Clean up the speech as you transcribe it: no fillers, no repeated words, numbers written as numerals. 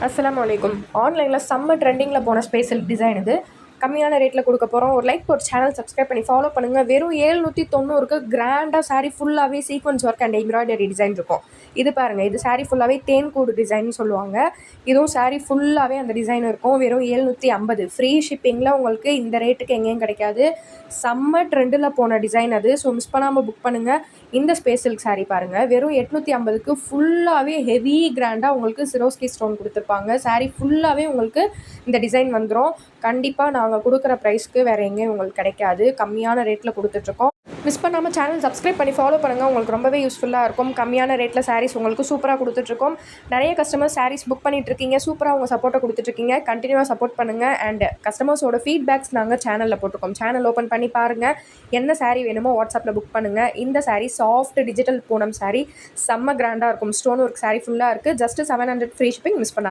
அஸ்ஸலாமு அலைக்கும். ஆன்லைனில் செம்ம ட்ரெண்டிங்கில் போன ஸ்பேஸ் சில்க் டிசைன் இது. கம்மியான ரேட்டில் கொடுக்க போகிறோம். ஒரு லைக் போட்டு சேனல் சப்ஸ்கிரைப் பண்ணி ஃபாலோ பண்ணுங்கள். வெறும் 790க்கு கிராண்டாக சாரீ ஃபுல்லாகவே sequence work and embroidery design இருக்கும். இது பாருங்கள், இது சாரீ ஃபுல்லாகவே தேன்கூடு டிசைன் சொல்லுவாங்க. இதுவும் சாரீ ஃபுல்லாகவே அந்த டிசைன் இருக்கும். வெறும் 750 ஃப்ரீ ஷிப்பிங்கில் உங்களுக்கு இந்த ரேட்டுக்கு எங்கேயும் கிடைக்காது. செம்ம ட்ரெண்டில் போன டிசைன் அது. ஸோ மிஸ் பண்ணாமல் புக் பண்ணுங்கள். இந்த ஸ்பேஸ் சில்க் சாரீ பாருங்கள், வெறும் 850க்கு ஃபுல்லாகவே ஹெவி கிராண்டாக உங்களுக்கு சிரோஸ்கி ஸ்டோன் கொடுத்துருப்பாங்க. சாரீ ஃபுல்லாகவே உங்களுக்கு இந்த டிசைன் வந்துடும். கண்டிப்பாக நாங்கள் கொடுக்குற ப்ரைஸ்க்கு வேறு எங்கேயும் உங்களுக்கு கிடைக்காது. கம்மியான ரேட்டில் கொடுத்துட்ருக்கோம். மிஸ் பண்ணாமல் சேனல் சப்ஸ்கிரைப் பண்ணி ஃபாலோ பண்ணுங்கள். உங்களுக்கு ரொம்பவே யூஸ்ஃபுல்லாக இருக்கும். கம்மியான ரேட்டில் சாரீஸ் உங்களுக்கு சூப்பராக கொடுத்துட்ருக்கோம். நிறைய கஸ்டமர்ஸ் சாரீஸ் புக் பண்ணிகிட்ருக்கீங்க. சூப்பராக உங்கள் சப்போர்ட்டை கொடுத்துட்ருக்கீங்க. கண்டினியூவாக சப்போர்ட் பண்ணுங்கள். அண்ட் கஸ்டமர்ஸோட ஃபீட்பேக்ஸ் நாங்கள் சேனலில் போட்டிருக்கோம். சேனல் ஓப்பன் பண்ணி பாருங்கள். என்ன சாரீ வேணுமோ வாட்ஸ்அப்பில் புக் பண்ணுங்கள். இந்த சாரீ சாஃப்ட் டிஜிட்டல் பூனம் சாரீ செம்ம கிராண்டாக இருக்கும். ஸ்டோன் ஒர்க் சாரீ ஃபுல்லாக இருக்குது. Just 700 free shipping. மிஸ் பண்ண